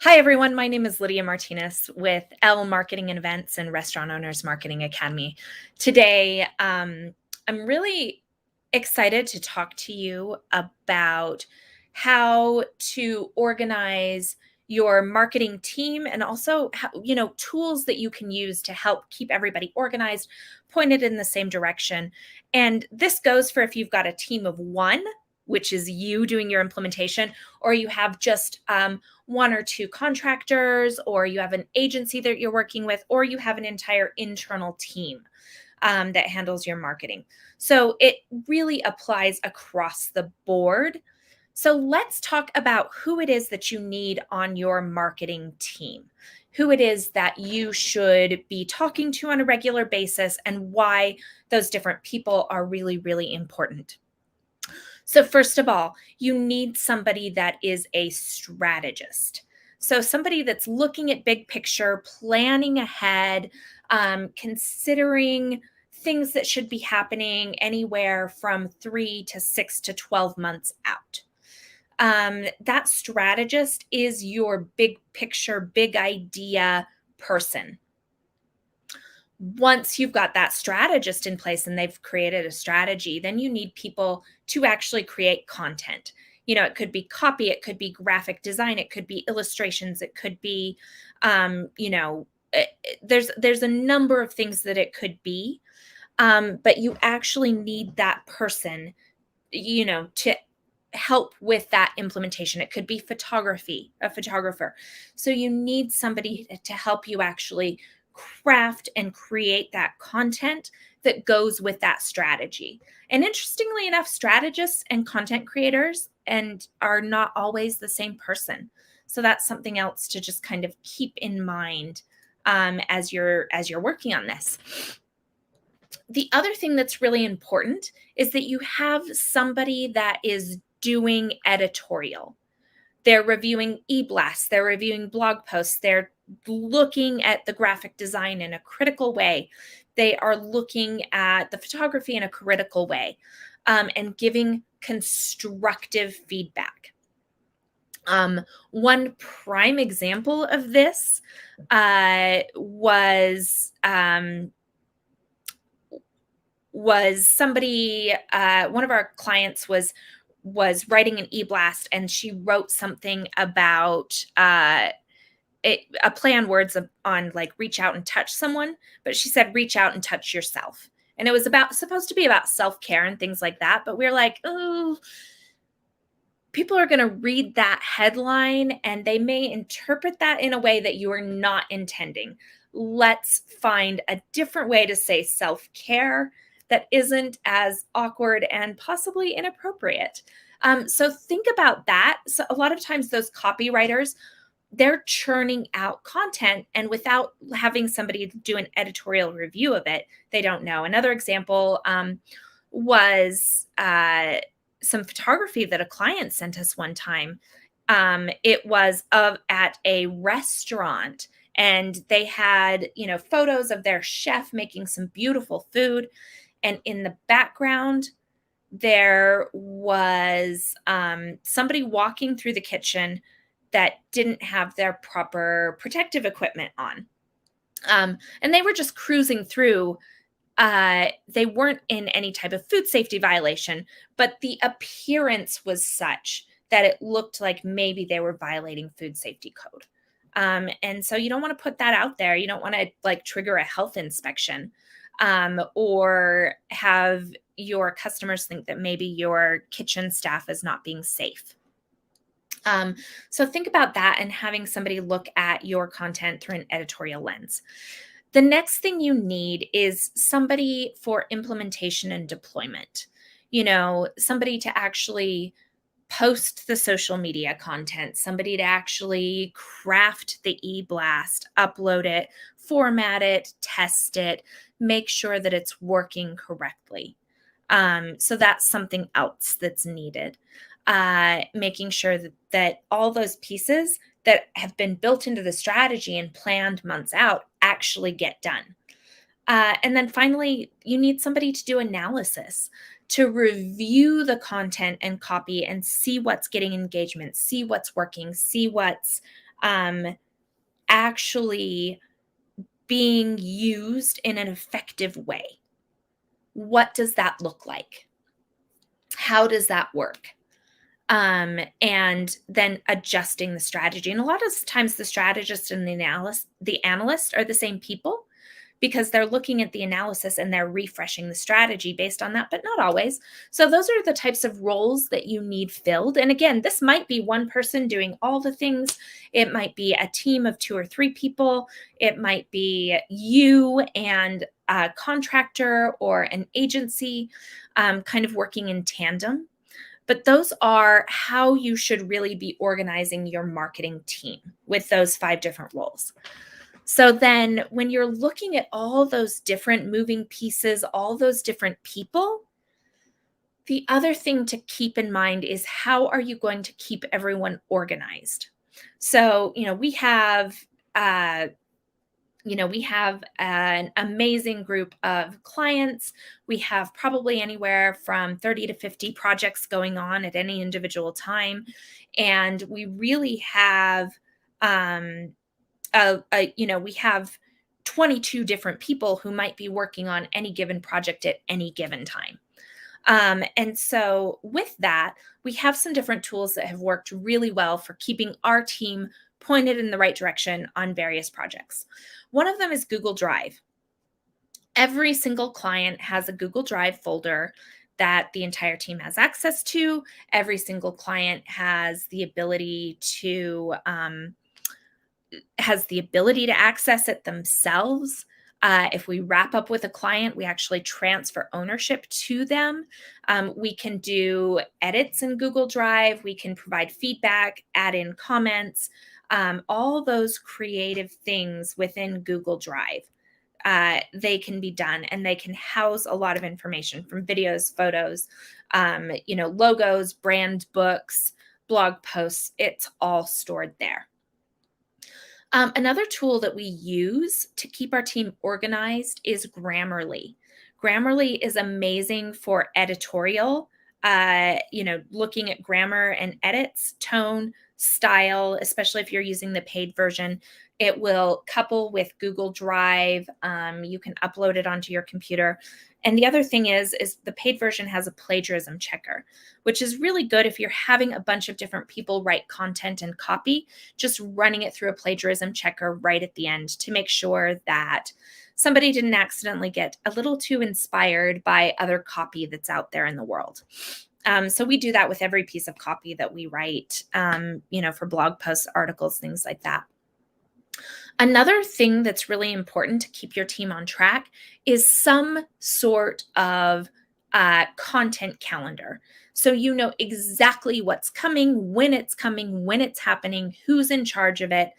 Hi, everyone. My name is Lydia Martinez with L Marketing and Events and Restaurant Owners Marketing Academy. Today, I'm really excited to talk to you about how to organize your marketing team and also how, tools that you can use to help keep everybody organized, pointed in the same direction. And this goes for if you've got a team of one, which is you doing your implementation, or you have just one or two contractors, or you have an agency that you're working with, or you have an entire internal team that handles your marketing. So it really applies across the board. So let's talk about who it is that you need on your marketing team, who it is that you should be talking to on a regular basis, and why those different people are really, really important. So, first of all, you need somebody that is a strategist. So, somebody that's looking at big picture, planning ahead, considering things that should be happening anywhere from 3 to 6 to 12 months out. That strategist is your big picture, big idea person. Once you've got that strategist in place and they've created a strategy, then you need people to actually create content. It could be copy, it could be graphic design, it could be illustrations, it could be, there's a number of things that it could be. But you actually need that person, to help with that implementation. It could be photography, a photographer. So you need somebody to help you actually craft and create that content that goes with that strategy. And interestingly enough, strategists and content creators and are not always the same person. So that's something else to just kind of keep in mind as you're working on this. The other thing that's really important is that you have somebody that is doing editorial. They're reviewing e-blasts, they're reviewing blog posts, they're looking at the graphic design in a critical way. They are looking at the photography in a critical way, and giving constructive feedback. One prime example of this was somebody, one of our clients was writing an e-blast, and she wrote something about a play on words on like reach out and touch someone, but she said reach out and touch yourself. And it was supposed to be about self-care and things like that, but we're like, oh, people are going to read that headline and they may interpret that in a way that you are not intending. Let's find a different way to say self-care that isn't as awkward and possibly inappropriate. So think about that. So a lot of times those copywriters, they're churning out content, and without having somebody do an editorial review of it, they don't know. Another example was some photography that a client sent us one time. It was at a restaurant, and they had, photos of their chef making some beautiful food. And in the background, there was somebody walking through the kitchen that didn't have their proper protective equipment on. And they were just cruising through. They weren't in any type of food safety violation, but the appearance was such that it looked like maybe they were violating food safety code. And so you don't want to put that out there. You don't want to trigger a health inspection, or have your customers think that maybe your kitchen staff is not being safe. So think about that and having somebody look at your content through an editorial lens. The next thing you need is somebody for implementation and deployment. Somebody to actually post the social media content, somebody to actually craft the e-blast, upload it, format it, test it, make sure that it's working correctly. So that's something else that's needed. Making sure that all those pieces that have been built into the strategy and planned months out actually get done. And then finally, you need somebody to do analysis, to review the content and copy and see what's getting engagement, see what's working, see what's actually being used in an effective way. What does that look like? How does that work? And then adjusting the strategy. And a lot of times the strategist and the analyst are the same people, because they're looking at the analysis and they're refreshing the strategy based on that, but not always. So those are the types of roles that you need filled. And again, this might be one person doing all the things. It might be a team of 2 or 3 people. It might be you and a contractor or an agency, kind of working in tandem. But those are how you should really be organizing your marketing team, with those 5 different roles. So then when you're looking at all those different moving pieces, all those different people, the other thing to keep in mind is, how are you going to keep everyone organized? So, we have an amazing group of clients. We have probably anywhere from 30 to 50 projects going on at any individual time. And we really have, we have 22 different people who might be working on any given project at any given time. And so with that, we have some different tools that have worked really well for keeping our team pointed in the right direction on various projects. One of them is Google Drive. Every single client has a Google Drive folder that the entire team has access to. Every single client has the ability to access it themselves. If we wrap up with a client, we actually transfer ownership to them. We can do edits in Google Drive. We can provide feedback, add in comments, all those creative things within Google Drive. They can be done, and they can house a lot of information, from videos, photos, logos, brand books, blog posts. It's all stored there. Another tool that we use to keep our team organized is Grammarly. Grammarly is amazing for editorial, looking at grammar and edits, tone, style, especially if you're using the paid version. It will couple with Google Drive. You can upload it onto your computer. And the other thing is the paid version has a plagiarism checker, which is really good if you're having a bunch of different people write content and copy, just running it through a plagiarism checker right at the end to make sure that somebody didn't accidentally get a little too inspired by other copy that's out there in the world. So we do that with every piece of copy that we write, for blog posts, articles, things like that. Another thing that's really important to keep your team on track is some sort of content calendar. So you know exactly what's coming, when it's happening, who's in charge of it.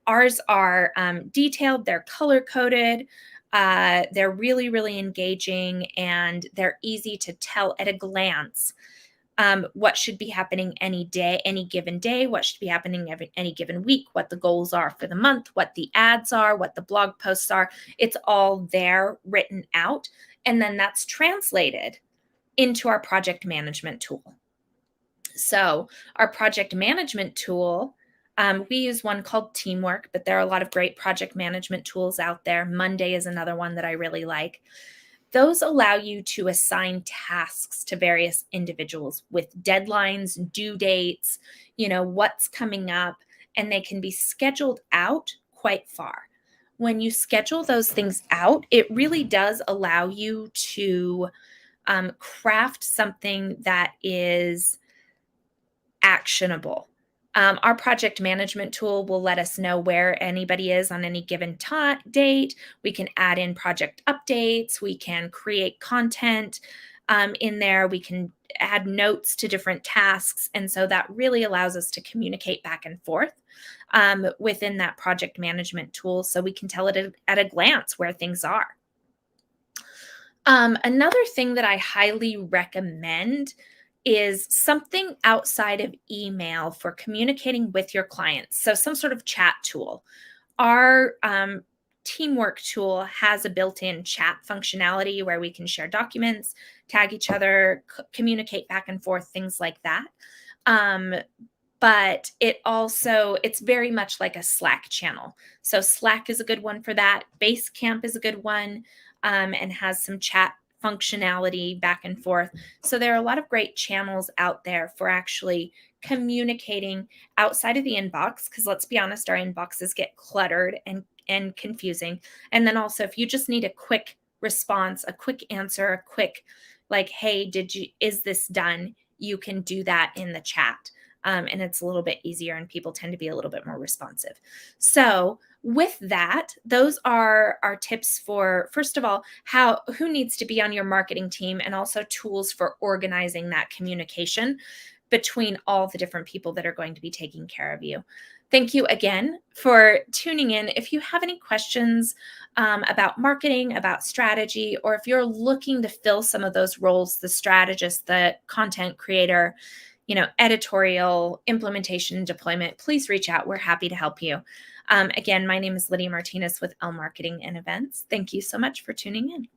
Ours are detailed, they're color coded, they're really, really engaging, and they're easy to tell at a glance what should be happening any given day, what should be happening any given week, what the goals are for the month, what the ads are, what the blog posts are. It's all there written out. And then that's translated into our project management tool. So our project management tool, we use one called Teamwork, but there are a lot of great project management tools out there. Monday is another one that I really like. Those allow you to assign tasks to various individuals with deadlines, due dates, what's coming up, and they can be scheduled out quite far. When you schedule those things out, it really does allow you to craft something that is actionable. Our project management tool will let us know where anybody is on any given date. We can add in project updates. We can create content in there. We can add notes to different tasks. And so that really allows us to communicate back and forth within that project management tool, so we can tell it at a glance where things are. Another thing that I highly recommend is something outside of email for communicating with your clients. So some sort of chat tool. Our Teamwork tool has a built-in chat functionality where we can share documents, tag each other, communicate back and forth, things like that. but it's very much like a Slack channel. So Slack is a good one for that. Basecamp is a good one, and has some chat functionality back and forth. So there are a lot of great channels out there for actually communicating outside of the inbox, because let's be honest, our inboxes get cluttered and confusing. And then also, if you just need a quick response, a quick answer, a quick, like, hey, is this done? You can do that in the chat. And it's a little bit easier, and people tend to be a little bit more responsive. So, with that, those are our tips for, first of all, who needs to be on your marketing team, and also tools for organizing that communication between all the different people that are going to be taking care of you. Thank you again for tuning in. If you have any questions about marketing, about strategy, or if you're looking to fill some of those roles, the strategist, the content creator, editorial, implementation, deployment, please reach out. We're happy to help you. Again, my name is Lydia Martinez with L Marketing and Events. Thank you so much for tuning in.